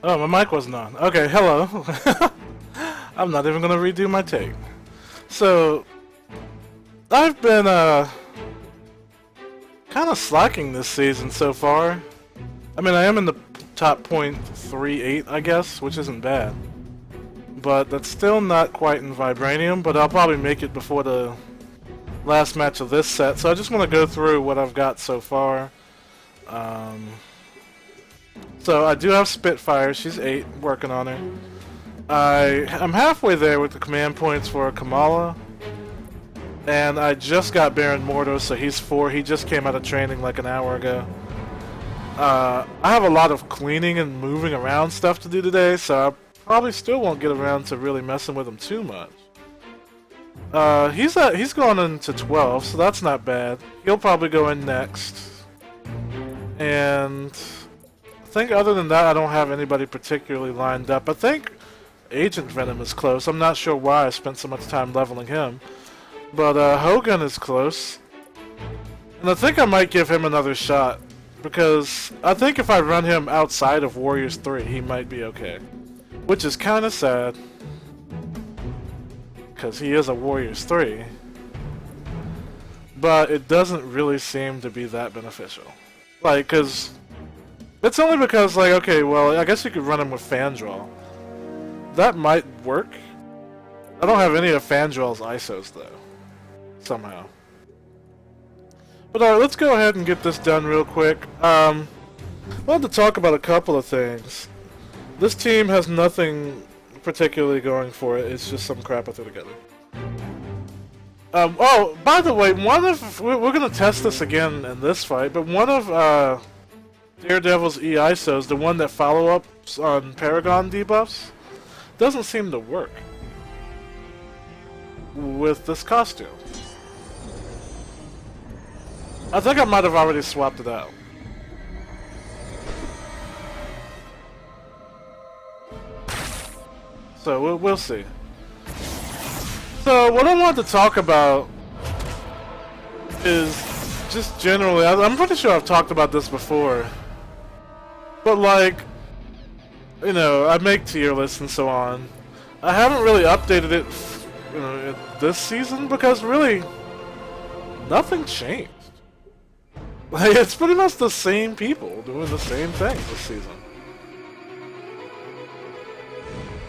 Oh, my mic wasn't on. Okay, hello. I'm not even gonna redo my take. So, I've been, kind of slacking this season so far. I mean, I am in the top 0.38, I guess, which isn't bad. But that's still not quite in Vibranium, but I'll probably make it before the last match of this set. So I just want to go through what I've got so far. So I do have Spitfire. She's 8, working on her. I'm halfway there with the command points for Kamala. And I just got Baron Mordo, so he's 4. He just came out of training like an hour ago. I have a lot of cleaning and moving around stuff to do today, so I probably still won't get around to really messing with him too much. He's going into 12, so that's not bad. He'll probably go in next. And I think other than that, I don't have anybody particularly lined up. I think Agent Venom is close. I'm not sure why I spent so much time leveling him. But Hogan is close. And I think I might give him another shot. Because I think if I run him outside of Warriors 3, he might be okay. Which is kind of sad. Because he is a Warriors 3. But it doesn't really seem to be that beneficial. Like, because... It's only because, like, okay, well, I guess you could run him with Fandral. That might work. I don't have any of Fandral's ISOs, though. Somehow. But alright, let's go ahead and get this done real quick. I wanted to talk about a couple of things. This team has nothing particularly going for it. It's just some crap I threw together. Oh, by the way, we're going to test this again in this fight, but one of Daredevil's E-ISOs, the one that follow-ups on Paragon debuffs, doesn't seem to work with this costume. I think I might have already swapped it out. So we'll see. So what I want to talk about is just generally, I'm pretty sure I've talked about this before, but like, you know, I make tier lists and so on. I haven't really updated it, you know, this season because really nothing changed. Like, it's pretty much the same people doing the same thing this season.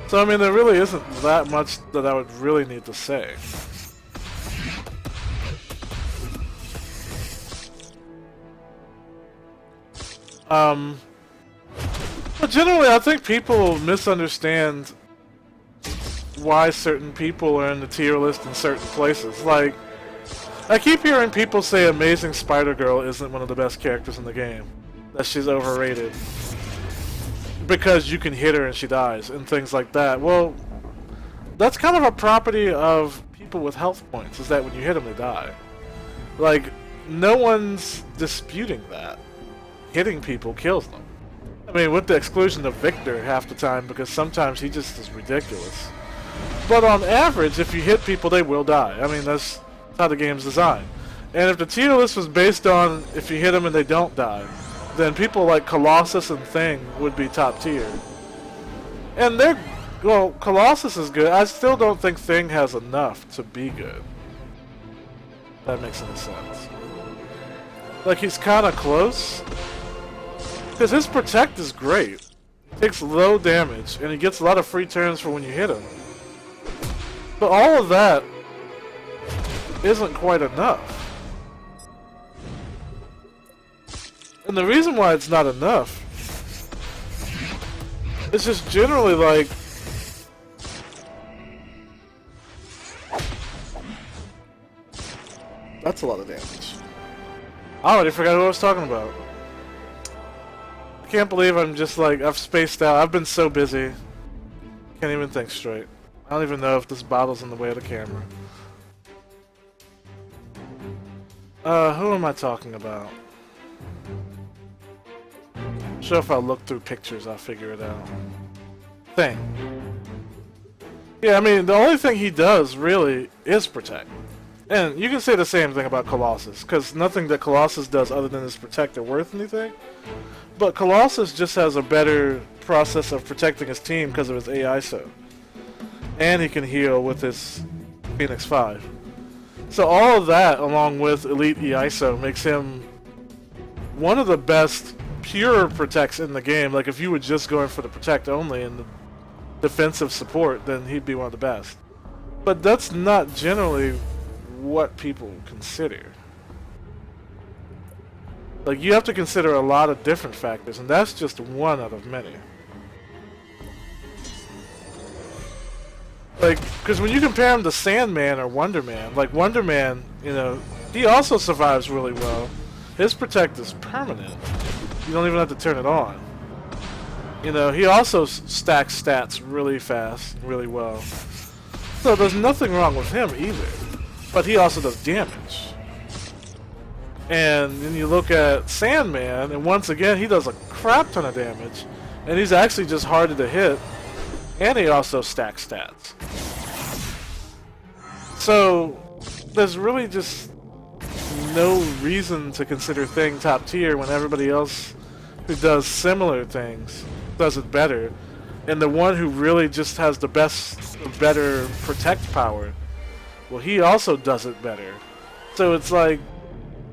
So, I mean, there really isn't that much that I would really need to say. But generally, I think people misunderstand why certain people are in the tier list in certain places. Like, I keep hearing people say Amazing Spider-Girl isn't one of the best characters in the game. That she's overrated. Because you can hit her and she dies, and things like that. Well, that's kind of a property of people with health points, is that when you hit them, they die. Like, no one's disputing that. Hitting people kills them. I mean, with the exclusion of Victor half the time, because sometimes he just is ridiculous. But on average, if you hit people, they will die. I mean, that's how the game's designed. And if the tier list was based on if you hit them and they don't die, then people like Colossus and Thing would be top tier. And they're, well, Colossus is good. I still don't think Thing has enough to be good. If that makes any sense. Like, he's kind of close. Because his Protect is great. He takes low damage, and he gets a lot of free turns for when you hit him. But all of that isn't quite enough. And the reason why it's not enough is just generally like, that's a lot of damage. I already forgot who I was talking about. I can't believe I'm just like, I've spaced out. I've been so busy. Can't even think straight. I don't even know if this bottle's in the way of the camera. Who am I talking about? I'm sure if I look through pictures, I'll figure it out. Thing. Yeah, I mean, the only thing he does, really, is protect. And you can say the same thing about Colossus, because nothing that Colossus does other than his protect are worth anything. But Colossus just has a better process of protecting his team because of his AISO. And he can heal with his Phoenix 5. So all of that, along with Elite EISO, makes him one of the best pure protects in the game. Like, if you were just going for the protect only and the defensive support, then he'd be one of the best. But that's not generally what people consider. Like, you have to consider a lot of different factors, and that's just one out of many. Like, because when you compare him to Sandman or Wonder Man, like Wonder Man, you know, he also survives really well. His protect is permanent. You don't even have to turn it on. You know, he also stacks stats really fast, really well. So there's nothing wrong with him either. But he also does damage. And then you look at Sandman, and once again, he does a crap ton of damage. And he's actually just harder to hit. And he also stacks stats. So, there's really just no reason to consider Thing top tier when everybody else who does similar things does it better. And the one who really just has the better protect power, well, he also does it better. So it's like,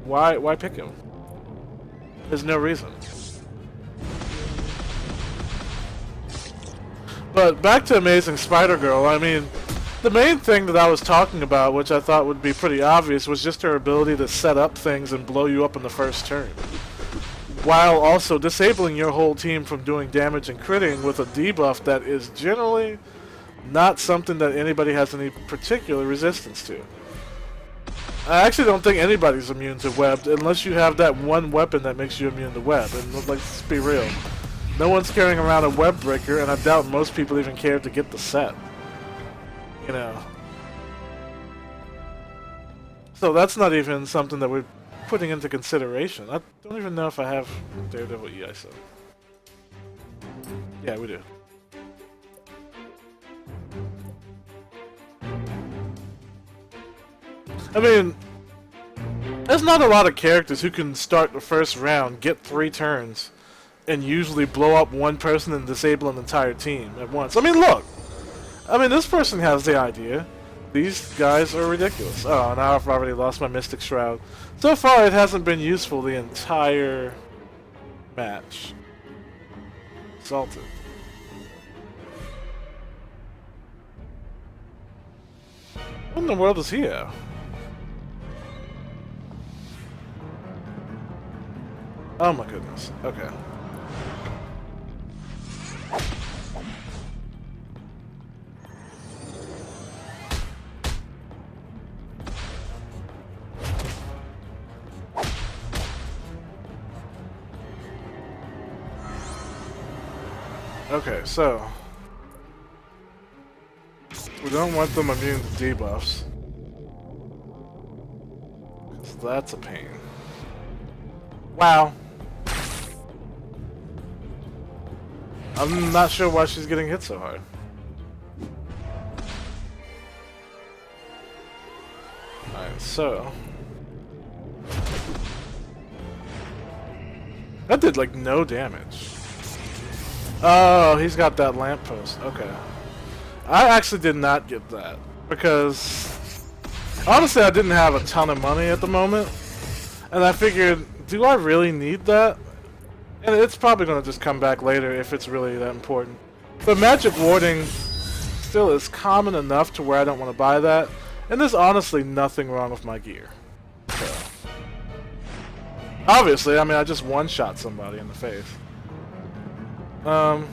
why pick him? There's no reason. But back to Amazing Spider-Girl, I mean, the main thing that I was talking about, which I thought would be pretty obvious, was just her ability to set up things and blow you up in the first turn, while also disabling your whole team from doing damage and critting with a debuff that is generally not something that anybody has any particular resistance to. I actually don't think anybody's immune to webbed unless you have that one weapon that makes you immune to web, and let's be real. No one's carrying around a web breaker, and I doubt most people even care to get the set. You know. So that's not even something that we're putting into consideration. I don't even know if I have Daredevil EISO. Yeah, we do. I mean, there's not a lot of characters who can start the first round, get 3 turns, and usually blow up one person and disable an entire team at once. I mean, look! I mean, this person has the idea. These guys are ridiculous. Oh, now I've already lost my Mystic Shroud. So far, it hasn't been useful the entire match. Salted. What in the world is he at? Oh my goodness. Okay. Okay, so we don't want them immune to debuffs, because that's a pain. Wow. I'm not sure why she's getting hit so hard. Alright, so that did like no damage. Oh, he's got that lamppost. Okay. I actually did not get that because honestly I didn't have a ton of money at the moment, and I figured, do I really need that? And it's probably going to just come back later if it's really that important. But magic warding still is common enough to where I don't want to buy that, and there's honestly nothing wrong with my gear. So, obviously, I mean, I just one-shot somebody in the face. But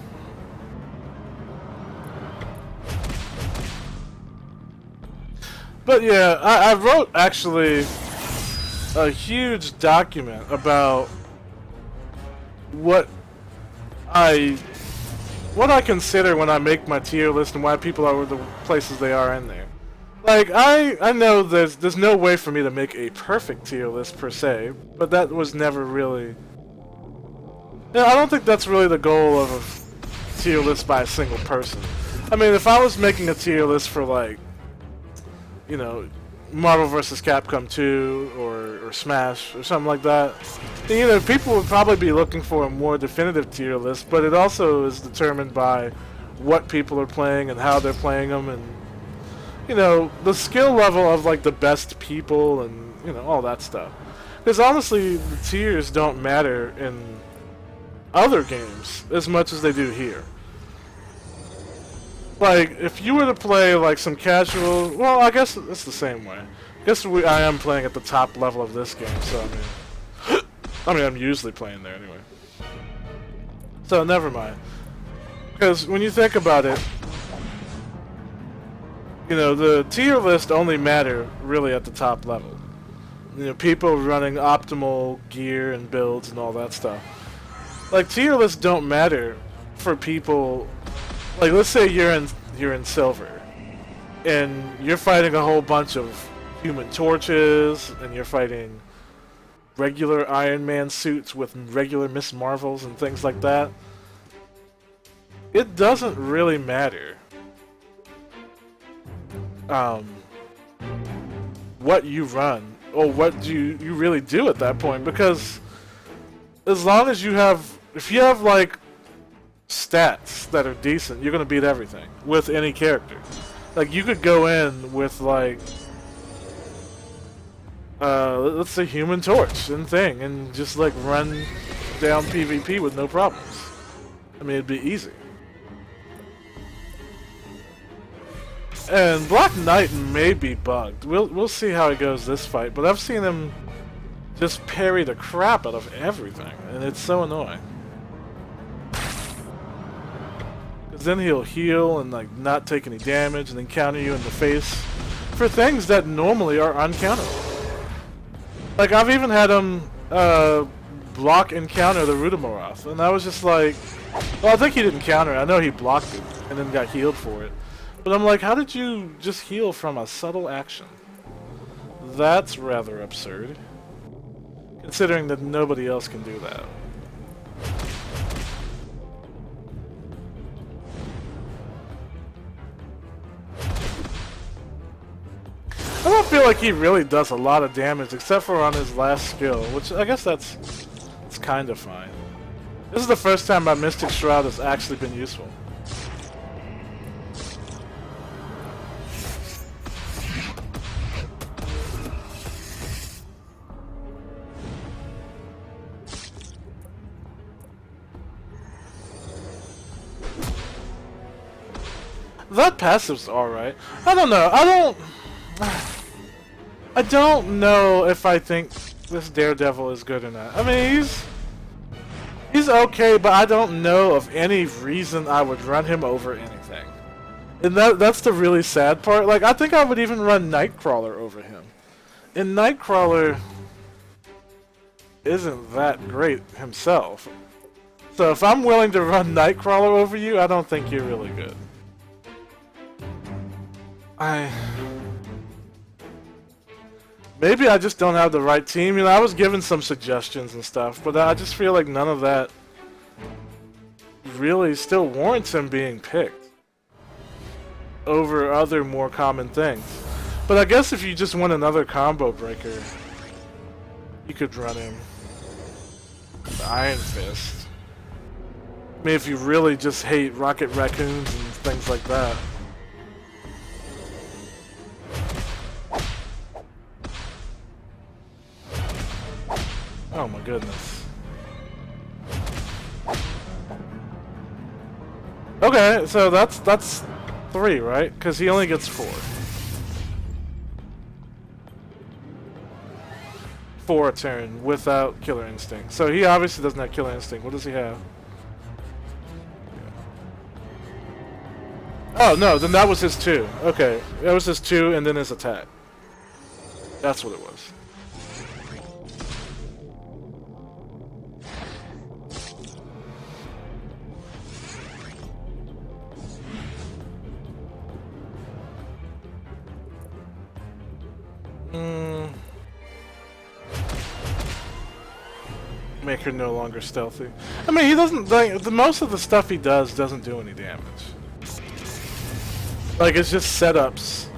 yeah, I wrote actually a huge document about what I consider when I make my tier list and why people are the places they are in there. Like, I know there's no way for me to make a perfect tier list per se, but that was never really... Yeah, I don't think that's really the goal of a tier list by a single person. I mean, if I was making a tier list for, like, you know, Marvel vs. Capcom 2 or Smash or something like that, people would probably be looking for a more definitive tier list, but it also is determined by what people are playing and how they're playing them, and the skill level of like the best people and all that stuff. Because honestly, the tiers don't matter in other games as much as they do here. Like, if you were to play, like, some casual... Well, I guess it's the same way. I guess I am playing at the top level of this game, so, I mean, I'm usually playing there anyway. So, never mind. Because when you think about it, the tier list only matter, really, at the top level. People running optimal gear and builds and all that stuff. Like, tier lists don't matter for people... Like, let's say you're in silver, and you're fighting a whole bunch of Human Torches, and you're fighting regular Iron Man suits with regular Miss Marvels and things like that. It doesn't really matter what you run or what you really do at that point, because as long as if you have like stats that are decent, you're gonna beat everything with any character. Like, you could go in with like let's say Human Torch and thing, and just like run down PvP with no problems. I mean, it'd be easy. And Black Knight may be bugged. We'll see how it goes this fight, but I've seen him just parry the crap out of everything, and it's so annoying. Then he'll heal and like not take any damage, and then counter you in the face for things that normally are uncounterable. Like, I've even had him block and counter the Rudimoroth, and I was just like, well, I think he didn't counter it. I know he blocked it and then got healed for it. But I'm like, how did you just heal from a subtle action? That's rather absurd, considering that nobody else can do that. I don't feel like he really does a lot of damage, except for on his last skill, which I guess it's kind of fine. This is the first time my Mystic Shroud has actually been useful. That passive's alright. I don't know. I don't know if I think this Daredevil is good or not. I mean, he's okay, but I don't know of any reason I would run him over anything. And that's the really sad part. Like, I think I would even run Nightcrawler over him. And Nightcrawler isn't that great himself. So if I'm willing to run Nightcrawler over you, I don't think you're really good. Maybe I just don't have the right team. I was given some suggestions and stuff, but I just feel like none of that really still warrants him being picked over other more common things. But I guess if you just want another combo breaker, you could run him with Iron Fist. I mean, if you really just hate Rocket Raccoons and things like that. Oh my goodness. Okay, so that's 3, right? Because he only gets 4. 4 a turn without Killer Instinct. So he obviously doesn't have Killer Instinct. What does he have? Oh no, then that was his 2. Okay, that was his 2 and then his attack. That's what it was. Make her no longer stealthy. I mean, he doesn't, like, most of the stuff he does doesn't do any damage. Like, it's just setups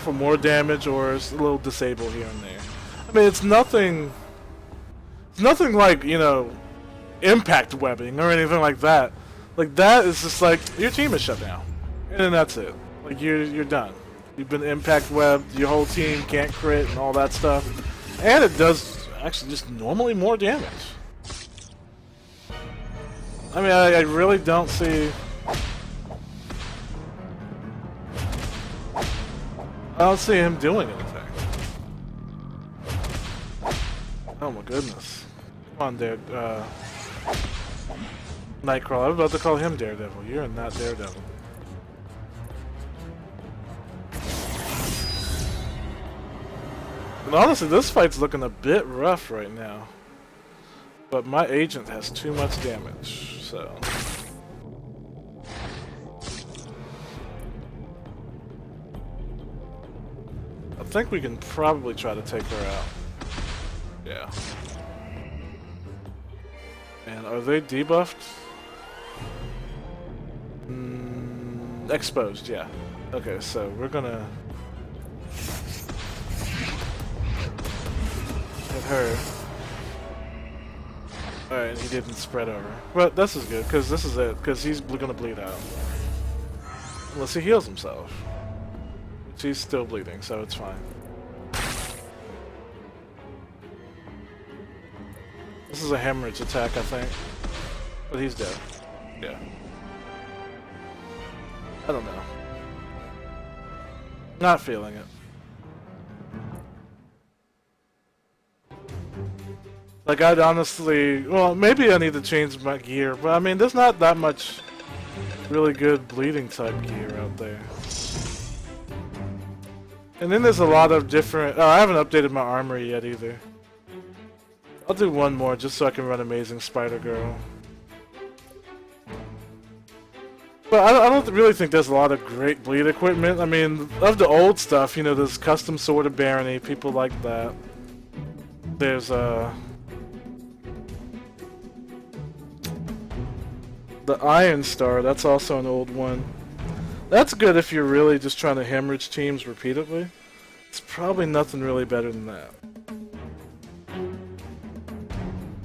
for more damage, or it's a little disable here and there. I mean, it's nothing. It's nothing like, you know, impact webbing or anything like that. Like that is just like your team is shut down, and then that's it. Like you're done. You've been impact webbed. Your whole team can't crit and all that stuff, and it does actually just normally more damage. I mean, I really don't see. I don't see him doing anything. Oh my goodness. Come on, there, Nightcrawler. I was about to call him Daredevil. You're not Daredevil. And honestly, this fight's looking a bit rough right now. But my agent has too much damage, so... I think we can probably try to take her out. Yeah. And are they debuffed? Exposed, yeah. Okay, so we're gonna hit her. Alright, he didn't spread over. But this is good, because this is it, because he's gonna bleed out. Unless he heals himself. She's still bleeding, so it's fine. This is a hemorrhage attack, I think. But he's dead. Yeah. I don't know. Not feeling it. Like, I'd honestly... Well, maybe I need to change my gear, but I mean, there's not that much really good bleeding type gear out there. And then there's a lot of different... Oh, I haven't updated my armory yet either. I'll do one more just so I can run Amazing Spider-Girl. But I don't really think there's a lot of great bleed equipment. I mean, of the old stuff, you know, there's Custom Sword of Barony, people like that. There's, the Iron Star, that's also an old one. That's good if you're really just trying to hemorrhage teams repeatedly. It's probably nothing really better than that.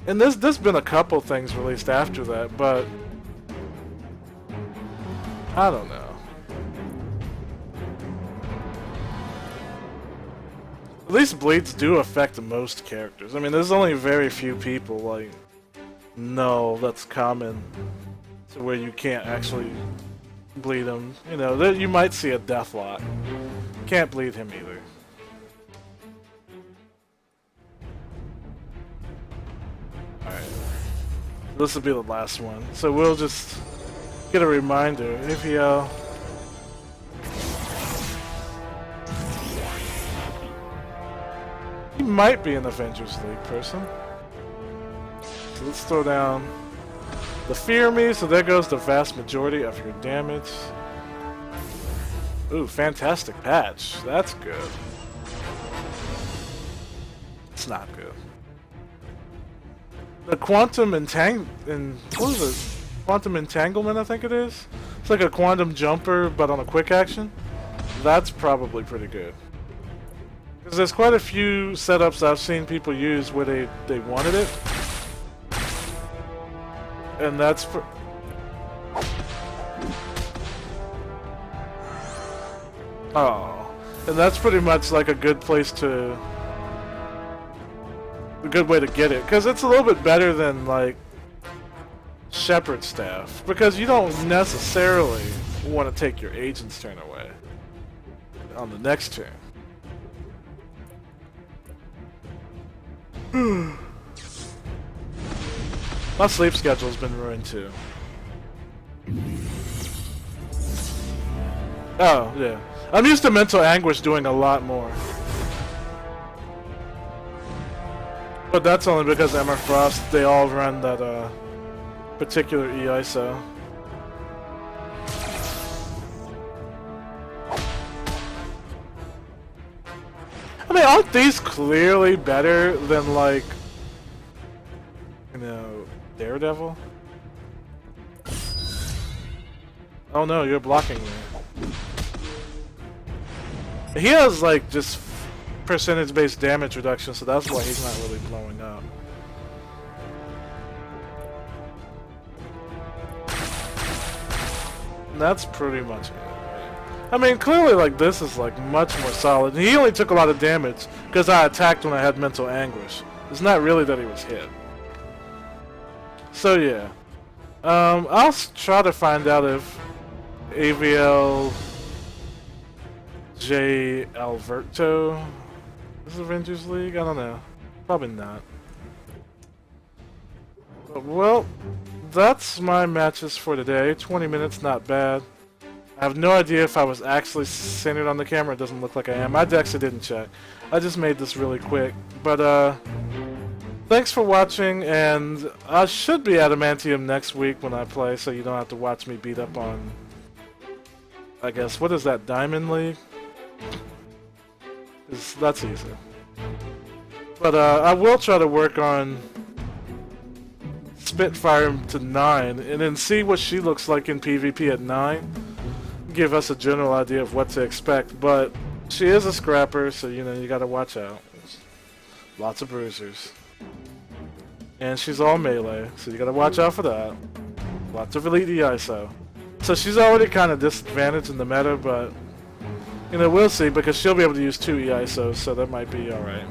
And there's been a couple things released after that, but I don't know. At least bleeds do affect most characters. I mean, there's only very few people like no that's common to where you can't actually bleed him. You know, you might see a Deathlok. Can't bleed him either. Alright. This will be the last one. So we'll just get a reminder. If you he might be an Avengers League person. So let's throw down the Fear Me, so there goes the vast majority of your damage. Ooh, fantastic patch. That's good. It's not good. The Quantum what is it? Quantum Entanglement, I think it is? It's like a Quantum Jumper, but on a quick action. That's probably pretty good. Because there's quite a few setups I've seen people use where they wanted it. And that's for... Oh. And that's pretty much like a good place to... A good way to get it. Because it's a little bit better than, like, Shepherd Staff. Because you don't necessarily want to take your agent's turn away on the next turn. My sleep schedule's been ruined too. Oh, yeah. I'm used to Mental Anguish doing a lot more. But that's only because Emma Frost, they all run that particular EISO. I mean, aren't these clearly better than, like, you know, Daredevil? Oh no, you're blocking me. He has like just percentage-based damage reduction, so that's why he's not really blowing up. And that's pretty much it. I mean, clearly, like, this is like much more solid. And he only took a lot of damage because I attacked when I had mental anguish. It's not really that he was hit. So yeah, I'll try to find out if AVL J Alberto is Avengers League. I don't know. Probably not. But, well, that's my matches for today. 20 minutes, not bad. I have no idea if I was actually centered on the camera. It doesn't look like I am. I actually didn't check. I just made this really quick. But, thanks for watching, and I should be Adamantium next week when I play, so you don't have to watch me beat up on, I guess, what is that, Diamond League? That's easy. But, I will try to work on Spitfire to 9, and then see what she looks like in PvP at 9. Give us a general idea of what to expect, but she is a scrapper, so you know, you gotta watch out. Lots of bruisers. And she's all melee, so you gotta watch out for that. Lots of elite ISO. So she's already kind of disadvantaged in the meta, but you know, we'll see, because she'll be able to use 2 EISOs, so that might be alright.